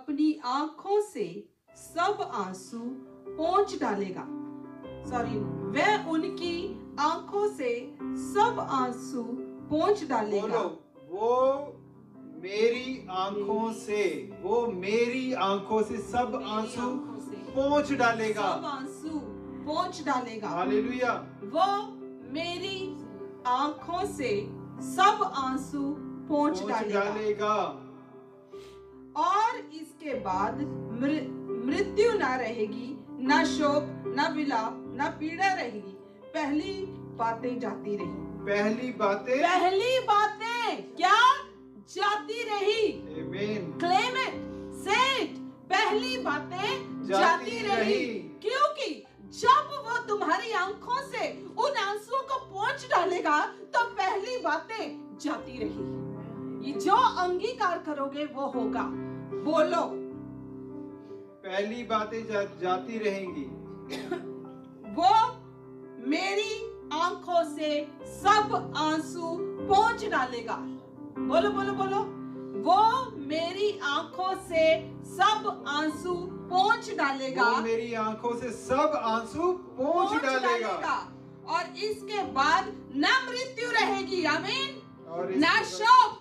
अपनी आंखों से सब आंसू पोंछ डालेगा। वह उनकी आंखों से सब आंसू पोंछ डालेगा। वो मेरी आंखों से, वो मेरी आंखों से सब आंसू पोंछ डालेगा। सब आंसू पोंछ डालेगा। हालेलुया। वो मेरी आंखों से सब आंसू पोंछ डालेगा। और इसके बाद मृत्यु ना रहेगी, ना शोक, ना विलाप, ना पीड़ा रहेगी। पहली बातें जाती रही। पहली बातें क्या जाती रही? आमीन। Claim it, say it. पहली बातें जाती रही। क्योंकि जब वो तुम्हारी आंखों से उन आंसुओं को पोंछ डालेगा तो पहली बातें जाती रही। ये जो अंगीकार करोगे वो होगा। बोलो, पहली बातें जाती रहेंगी। वो मेरी आंखों से सब आंसू पोंछ डालेगा। बोलो बोलो बोलो। वो मेरी आंखों से सब आंसू पोंछ डालेगा। वो मेरी आंखों से सब आंसू पोंछ डालेगा। और इसके बाद ना मृत्यु रहेगी। आमीन। और ना शोक,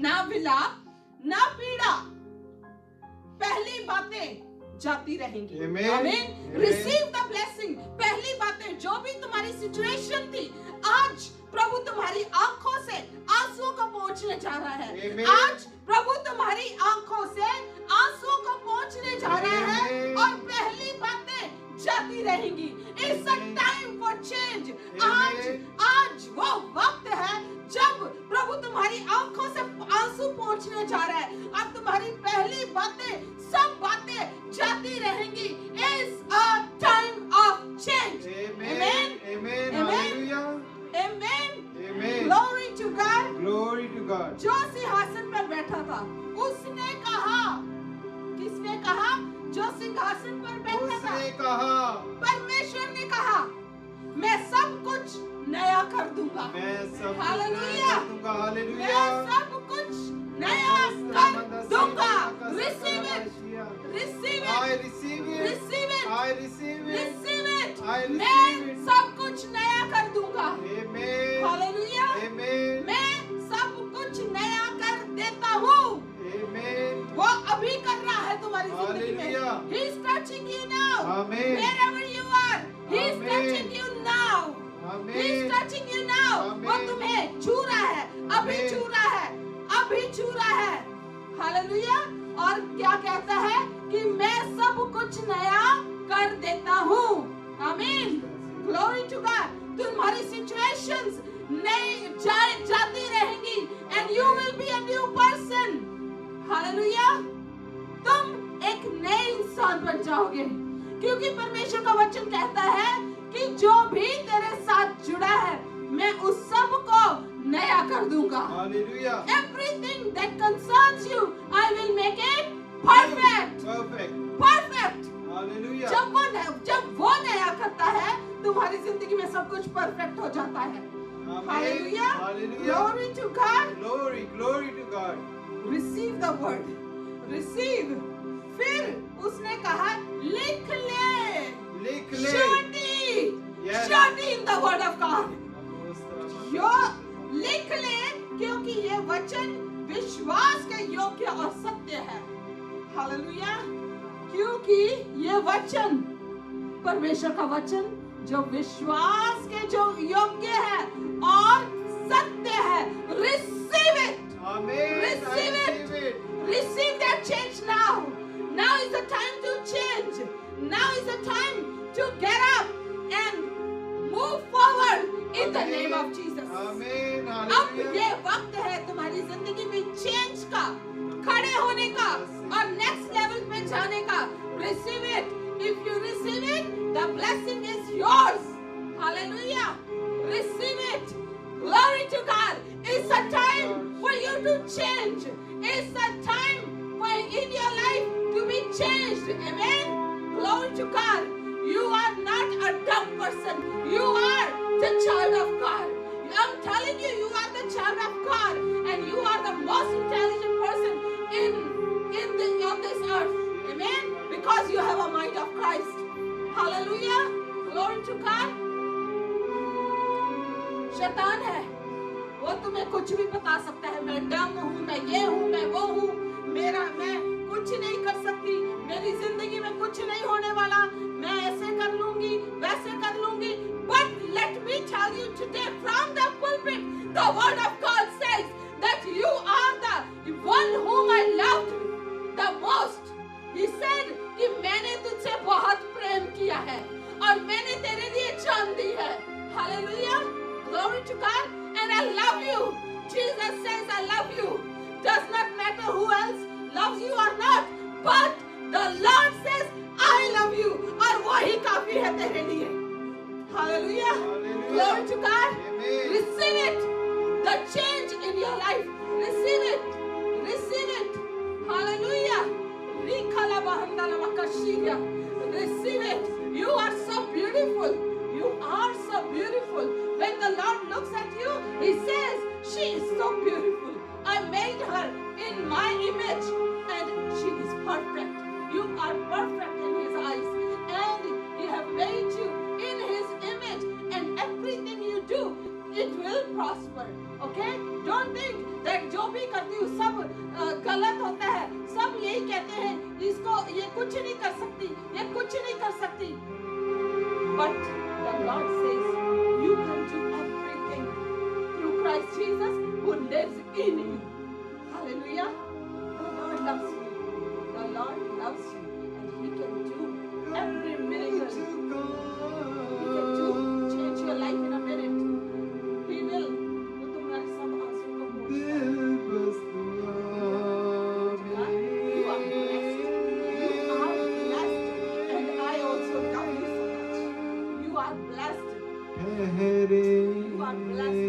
ना विलाप, ना पीड़ा। पहली बातें जाती रहेंगी। आमीन। Receive the blessing. पहली बातें, जो भी तुम्हारी सिचुएशन थी, आज प्रभु तुम्हारी आंखों से आंसुओं को पोंछने जा रहा है। आज प्रभु तुम्हारी आंखों से आंसुओं को पोंछने जा रहा है और पहली बातें जाती रहेंगी। It's a time for change. आज वो वक्त है जब प्रभु तुम्हारी आंखों से आंसू पोंछने जा रहा है। अब तुम्हारी पहली बातें, सब बातें जाती रहेंगी। It's a time of change. आमीन। Hallelujah. Amen. Amen. Glory to God. Glory to God. जो सिंहासन पर बैठा था, उसने कहा, किसने कहा? जो सिंहासन पर बैठा था, उसने कहा, परमेश्वर ने कहा, मैं सब कुछ नया कर दूंगा। मैं सब कुछ हालेलुया। नया कर दूंगा। हालेलुया। मैं सब कुछ नया कर दूंगा। Receive it. Receive I it. receive it. Receive it. I receive it. Receive it. I receive मैं it. सब कुछ नया कर दूंगा। Amen. हालेलुया। Amen. मैं सब कुछ नया कर देता हूँ। Amen. वो अभी कर रहा है तुम्हारी जिंदगी में। Hallelujah. He is touching you now. Amen. Wherever you are, He is Amen. touching you now. Amen. He is touching you now. Amen. वो तुम्हें छू रहा है, अभी Amen. छू रहा है, अभी छू रहा है। हालेलुया। और क्या कहता है कि मैं सब कुछ नया कर देता हूँ। आमीन। Glory to God. तुम्हारी सिचुएशंस नई जाती रहेंगी and you will be a new person. Hallelujah. तुम एक नए इंसान बन जाओगे, क्योंकि परमेश्वर का वचन कहता है कि जो भी तेरे साथ जुड़ा है, मैं उस सब को नया कर दूंगा। Hallelujah. Everything that concerns you, I will make it perfect. Perfect. Perfect. Hallelujah. जब वो नया करता है, तुम्हारी जिंदगी में सब कुछ परफेक्ट हो जाता है। Amen. Hallelujah. Hallelujah. Glory to God. Glory, glory to God. Receive the word. Receive. फिर उसने कहा, लिख ले। लिख ले। Surely. Yes. Surely in the word of God. यो लिख ले, क्योंकि ये वचन विश्वास के योग्य और सत्य है। हालेलुया। क्योंकि ये वचन, परमेश्वर का वचन, जो विश्वास के जो योग्य है और सत्य है। Receive it. Amen. Receive I it. receive it. Receive that change now. Now is the time to change. Now is the time to get up and move forward in the name of Jesus. Amen. अब Hallelujah. ये वक्त है तुम्हारी जिंदगी में change का, खड़े होने का और नेक्स्ट लेवल पे जाने का। Receive it. If you receive it, the blessing is yours. Hallelujah. Receive it. Glory to God. It's a time for you to change. It's a time for in your life to be changed. Amen. Glory to God. You are not a dumb person. You are the child of God. I'm telling you, you are the child of God, and you are the most intelligent person on this earth. Amen. Because you have a mind of Christ. Hallelujah. Glory to God. शैतान है, वो तुम्हें कुछ भी बता सकता है। मैं डम हूँ, मैं ये हूँ, मैं वो हूँ, मैं कुछ नहीं कर सकती, मेरी जिंदगी में कुछ नहीं होने वाला, मैं ऐसे कर लूंगी, वैसे कर लूंगी। But let me tell you today from the pulpit, the word of God says that you are the one whom I loved the most. He said कि मैंने तुझसे बहुत प्रेम किया है और मैंने तेरे लिए जान दी है। Hallelujah. Glory to God. And I love you. Jesus says I love you. Does not matter who else loves you or not. But the Lord says I love you. और वही काफी है तेरे लिए. Hallelujah. Glory to God. Amen. Receive it. The change in your life. Receive it. Receive it. Hallelujah. Receive it. You are so beautiful. You are so beautiful. When the Lord looks at you, He says, she is so beautiful. I made her in my image and she is perfect. You are perfect in His eyes and He have made you in His image, and everything you do, it will prosper. Okay? Don't think that जो भी करती हूँ सब गलत होता है। सब यही कहते हैं, इसको ये कुछ नहीं कर सकती, ये कुछ नहीं कर सकती। But the Lord says, you can do everything through Christ Jesus who lives in you. Hallelujah. The Lord loves you. The Lord loves you. And He can do every miracle. He can do, change your life in a minute. He will. वो तुम्हारे सब आंसू को पोंछ देगा। You are blessed. You are blessed. And I also love you so much. You are blessed. You are blessed.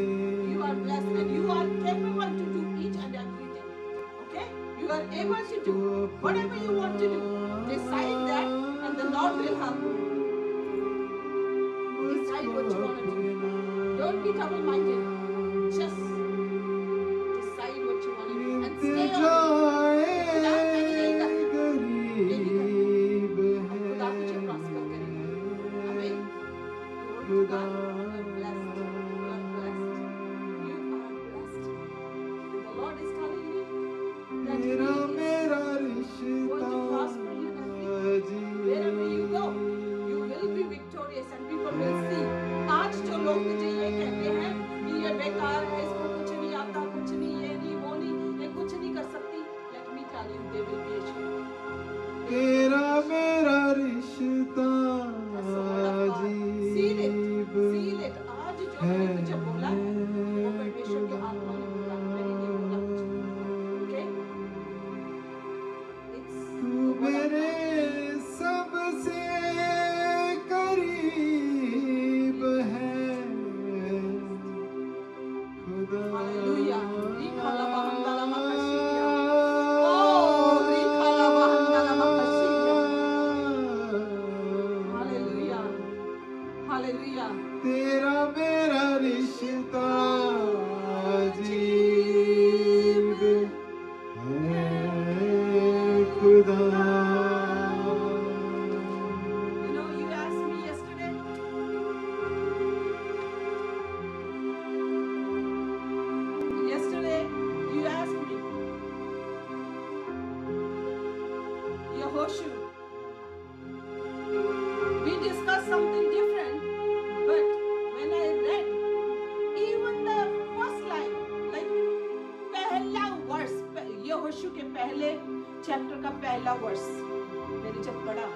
You are blessed, and you are capable to do each and everything. Okay? You are able to do whatever you want to do. Decide that, and the Lord will help you. Decide what you want to do. Don't be double-minded. Just decide what you want to do and stay on it. खुदा मैंने यही करना, यही करना। खुदा तुझे prosper करेगा। Amen. Glory to God. You are blessed. You are blessed. You are blessed. The Lord is telling you that He is going to prosper you in everything. Wherever you go, you will be victorious and people will see. आज जो लोग तुझे ये कहते हैं कि ये बेकार है, इसको कुछ नहीं आता, कुछ नहीं, ये नहीं, वो नहीं, ये कुछ नहीं कर सकती, let me tell you, they will be ashamed. तेरा मेरा रिश्ता Seal it. Seal it. आज जो मैंने तुझे बोला है, वो परमेश्वर के आत्मा ने बोला, मैंने नहीं बोला कुछ। Okay? It's तू मेरे सबसे करीब है खुदा। Hallelujah. Rikala bahandala makashiya. Oh, rikala bahandala makashiya. Hallelujah. Hallelujah. तेरा मेरा रिश्ता अजीब है खुदा। You know, you asked me yesterday. Yesterday, you asked me. Yehoshua. We discussed something different, but when I read even the first line, like पहला verse, यहोशू के पहले चैप्टर का पहला वर्स मैंने जब पढ़ा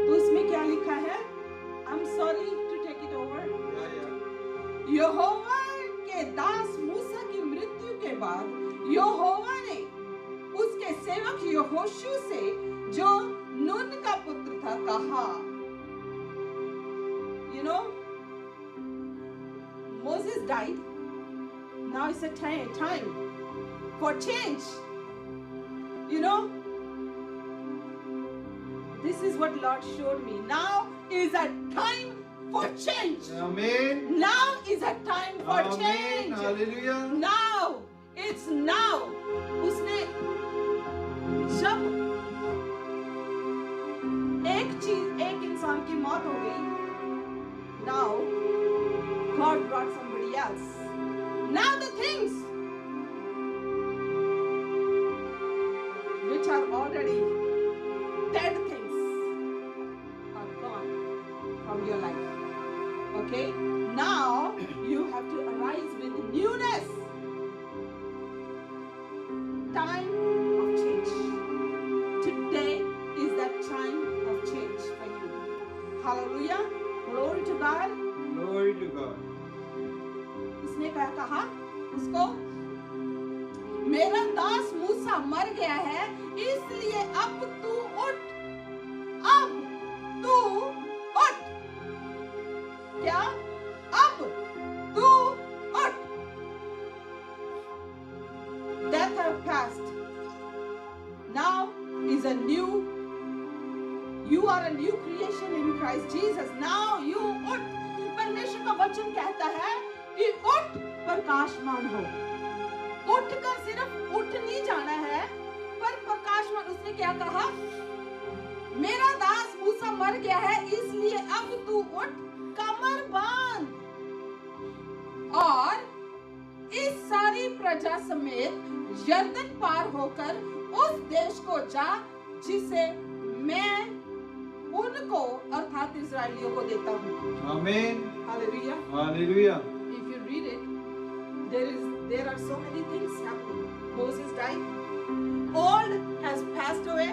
तो उसमें क्या लिखा है? I'm sorry to take it over. यहोवा के दास मूसा की मृत्यु के बाद यहोवा ने उसके सेवक यहोशू से जो नून का पुत्र था कहा, you know, Moses died. Now it's a time for change. You know, this is what Lord showed me. Now is a time for change. Amen. Now is a time for Amen. change. Hallelujah. Now, it's now. उसने जब एक इंसान की मौत हो गई, now God brought somebody else. Now the things which are already dead things are gone from your life. Okay? Now you have to arise with newness. Time of change. Today is that time of change for you. Hallelujah. Glory to God. Glory to God. उसने क्या कहा उसको, मेरा दास मूसा मर गया है, इसलिए अब तू उठ, अब तू उठ। क्या? अब तू उठ। Death has passed. Now is a new, you are a new creation in Christ Jesus. Now you उठ। परमेश्वर का वचन कहता है कि उठ प्रकाशमान हो। उठकर सिर्फ उठ नहीं जाना है, पर प्रकाशमान। उसने क्या कहा? मेरा दास मूसा मर गया है, इसलिए अब तू उठ, कमर बांध और इस सारी प्रजा समेत यरदन पार होकर उस देश को जा जिसे मैं उनको अर्थात इस्राएलियों को देता हूँ। Amen. Hallelujah. Hallelujah. If you read it, there are so many things happening. Moses died. Old has passed away.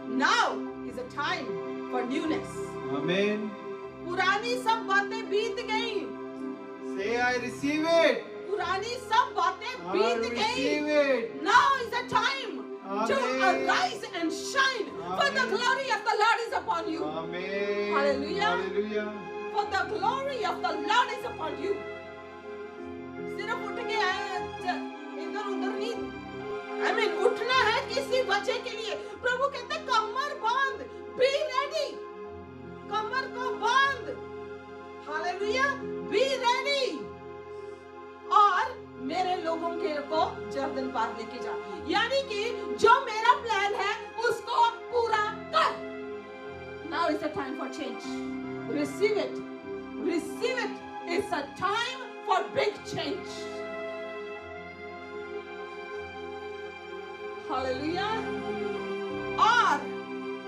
Now is a time for newness. Amen. पुरानी सब बातें बीत गई। Say I receive it. पुरानी सब बातें I बीत receive गई। it. Now is the time to Amen. arise and shine, for the Amen. glory of the Lord is upon you. Amen. Hallelujah. Hallelujah. For the glory of the Lord is upon you. सिर्फ उठ के आए इधर उधर नहीं। I mean, उठना है किसी वजह के लिए। प्रभु कहते हैं कमर बांध, be ready, कमर को बांध। Hallelujah, be ready और मेरे लोगों के को जर्दन पार लेके जा। यानी कि जो मेरा प्लान है उसको पूरा कर। Now is the time for change. Receive it. Receive it. It's a time for big change. Hallelujah. और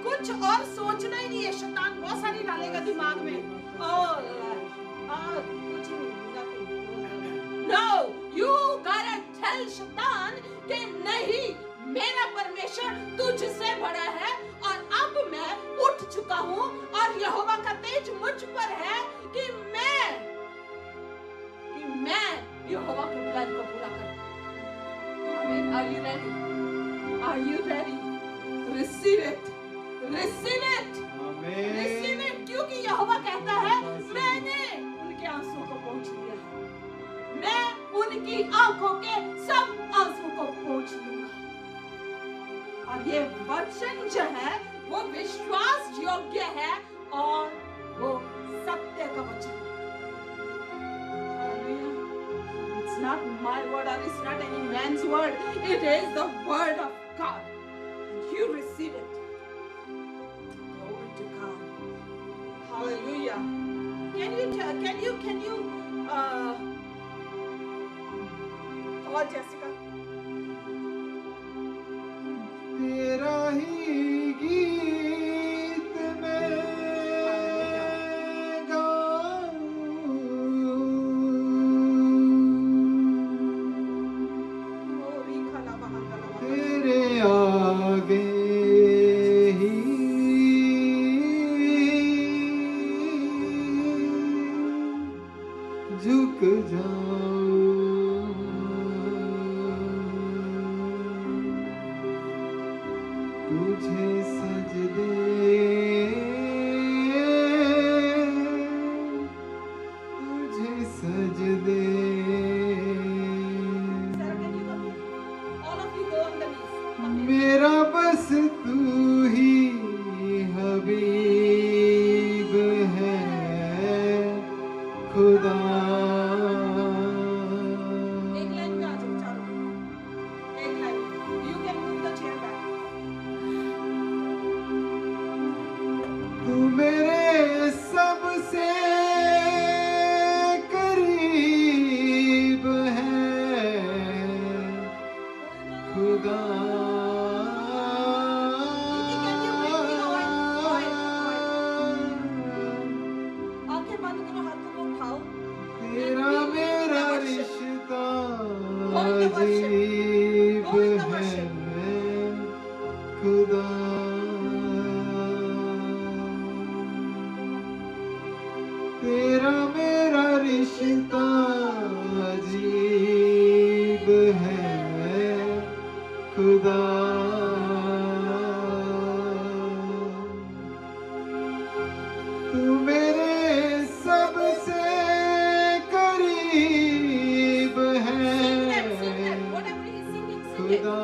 कुछ और सोचना ही नहीं है। शैतान बहुत सारी डालेगा दिमाग में। कुछ नहीं। No, you gotta tell शैतान कि नहीं, मेरा परमेश्वर तुझसे बड़ा है और अब मैं उठ चुका हूँ और यहोवा का तेज मुझ पर है कि मैं यहोवा के प्लान को पूरा करूँ। Amen. Are you ready? Are you ready? Receive it. Receive it. Amen. Receive it. क्योंकि यहोवा कहता है मैंने उनके आंसू को पोंछ दिया है। मैं उनकी आंखों के सब आंसू को पोंछ लूंगा। और ये वचन जो है वो विश्वास योग्य है और वो सत्य का वचन है। It's not my word or it's not any man's word. It is the word of God. You receive it. Glory to God. Hallelujah. Can you call Jessica? तेरा ही गीत मैं गाऊं, तेरे आगे ही झुक जाऊं, तुझे सजदे मेरा बस तू ही हबीब है खुदा। एक लाइन में आ जाओ चारों, एक line. You can move the chair back. तेरा मेरा रिश्ता अजीब है खुदा, तू मेरे सबसे करीब है खुदा।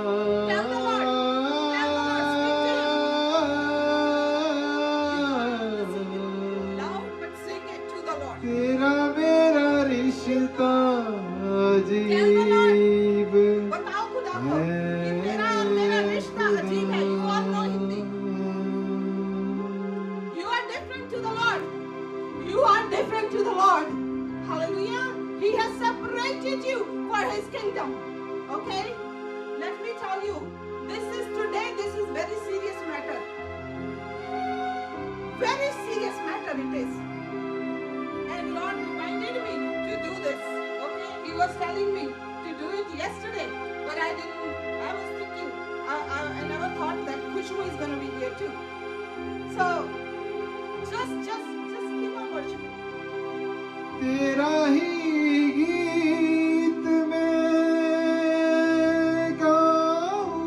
तेरा मेरा रिश्ता अजीब बताओ खुदा को कि तेरा और मेरा रिश्ता अजीब है। You all know Hindi. You are different to the Lord. You are different to the Lord. Hallelujah. He has separated you for His kingdom. Okay? Let me tell you, this is very serious matter. Very serious matter it is. And Lord reminded me to do this. Okay? He was telling me to do it yesterday, but I didn't. I was thinking, I never thought that Khushbu is going to be here too. So, just keep on worshiping. तेरा ही गीत मैं गाऊं,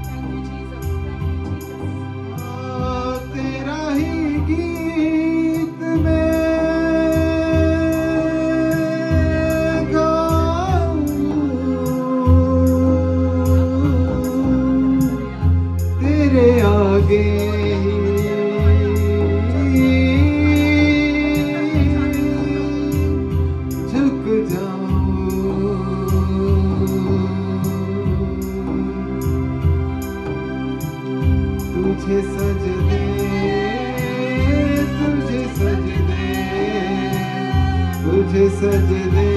Thank you, Jesus. Thank you, Jesus. तेरा ही गीत मैं गाऊं, तेरे आगे झुक जाऊं, तुझे सजदे, तुझे सजदे, तुझे सजदे,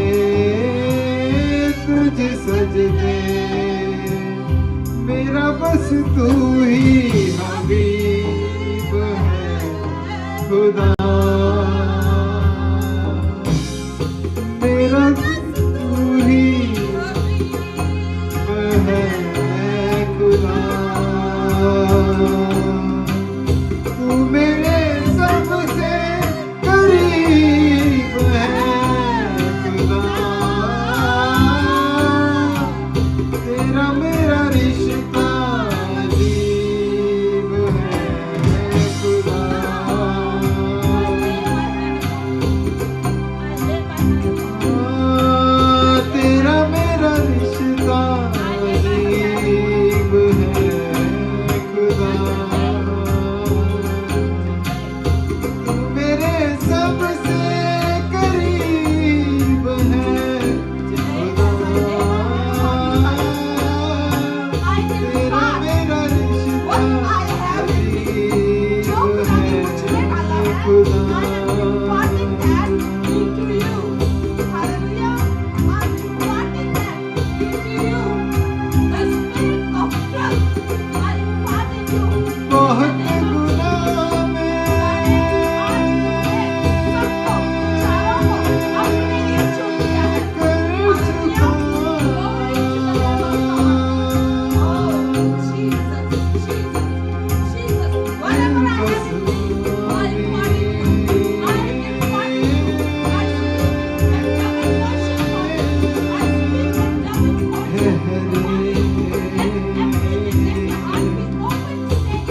तुझे सजदे, मेरा बस तू ही हबीब है खुदा, मेरा तू ही है खुदा, तू मेरे सबसे करीब है खुदा, तेरा मेरा रिश्ता अजीब है खुदा। तेरा मेरा रिश्ता अजीब है खुदा, तू मेरे सबसे करीब है खुदा, तेरा मेरा रिश्ता अजीब है खुदा। बहुत गुनाह में कर चुका,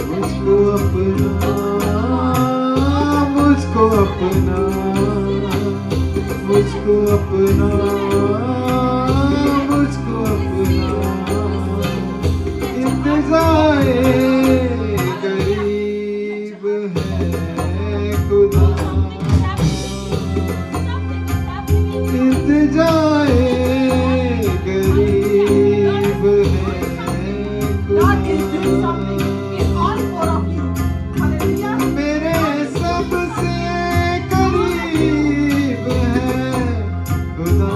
मुझको अपना, मुझको अपना, मुझको अपना, इंतज़ारे करीब है खुदा, इंतज़ारे करीब है God is doing something in all four of you. Hallelujah. मेरे सबसे करीब है खुदा,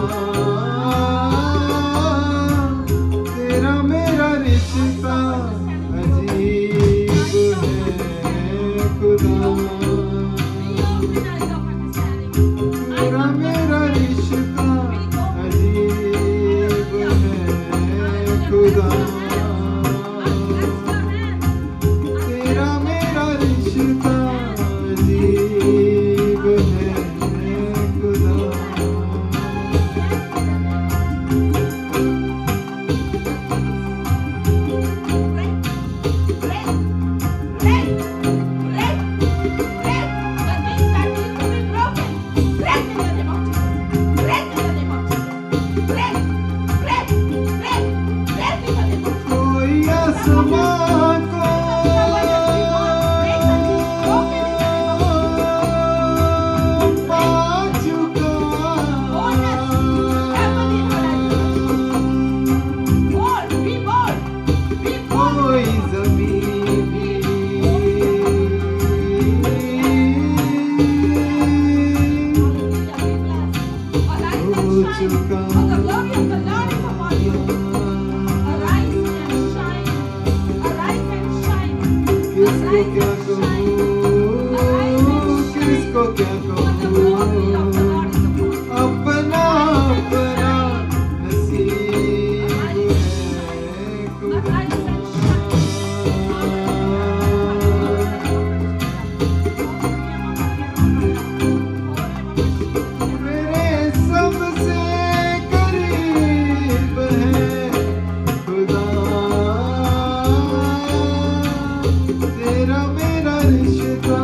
किसको क्या For the glory of the कहूँ, Lord is upon you. अपना अपना नसीब है खुदा। Arise and shine. मेरे सबसे करीब है खुदा, तेरा मेरा रिश्ता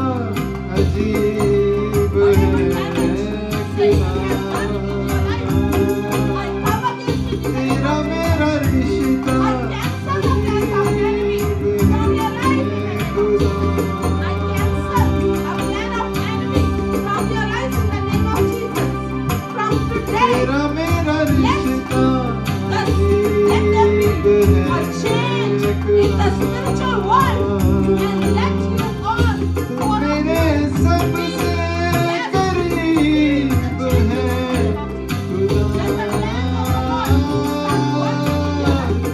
अजीब है खुदा, तेरा मेरा रिश्ता अजीब है खुदा, तेरा मेरा रिश्ता अजीब है खुदा, मेरे सबसे करीब है खुदा,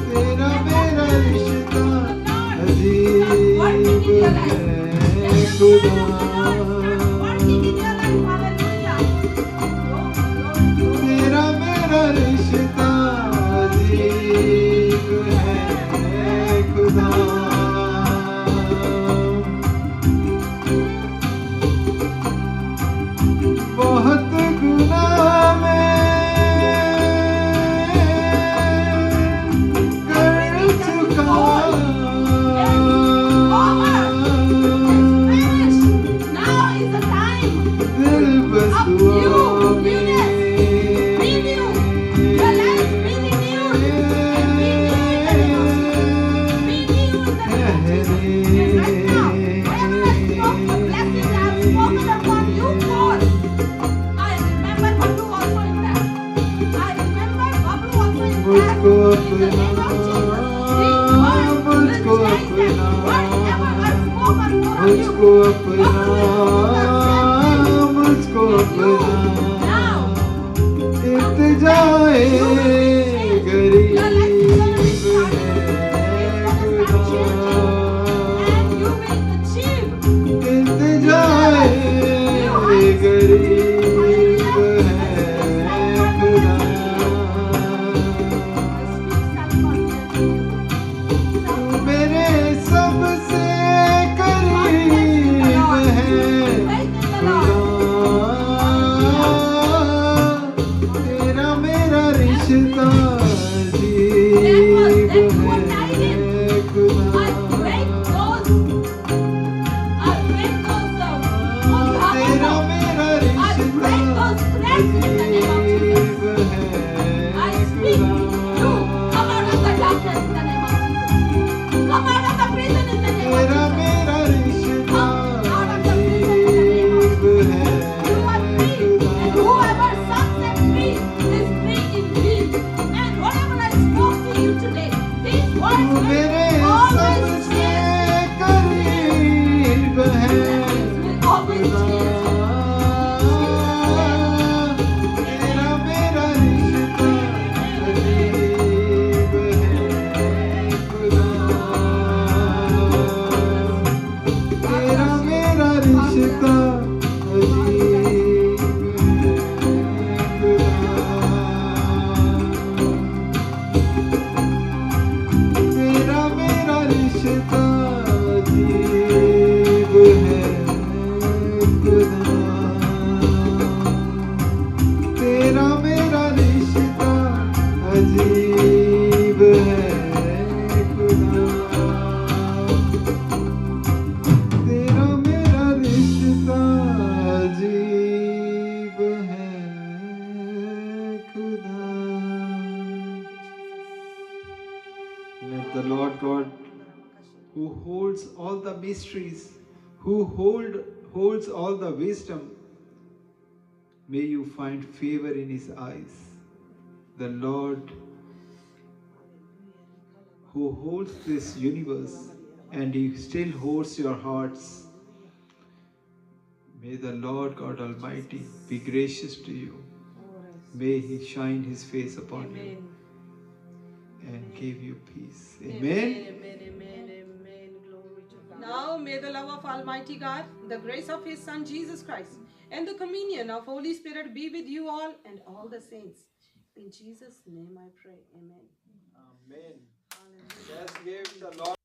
तेरा मेरा रिश्ता अजीब है खुदा, तेरा मेरा रिश्ता अजीब है खुदा। बहुत गुनाह मैं कर चुका, दिल बस दुआ में मुझको अपना, मुझको अपना, मुझको अपना, मुझको अपना, इत्तेजाए गरीब है खुदा, इत्तेजाए गरीब है खुदा, तू मेरे सबसे करीब है खुदा, तेरा मेरा रिश्ता अजीब है खुदा, तेरा मेरा रिश्ता अजीब है तेरा मेरा रिश्ता अजीब है खुदा, तू मेरे सबसे करीब है खुदा, तेरा मेरा रिश्ता अजीब है खुदा, तेरा मेरा रिश्ता अजीब है खुदा, तेरा मेरा रिश्ता अजीब है खुदा, तेरा मेरा रिश्ता अजीब है खुदा। Let the Lord God, who holds all the mysteries, who holds all the wisdom, may you find favor in His eyes. The Lord who holds this universe and He still holds your hearts, may the Lord God Almighty be gracious to you. May He shine His face upon you and give you peace. Amen. Now may the love of Almighty God, the grace of His Son Jesus Christ, And the communion of Holy Spirit be with you all and all the saints. In Jesus' name I pray. Amen. Amen. Hallelujah. Let's give the Lord.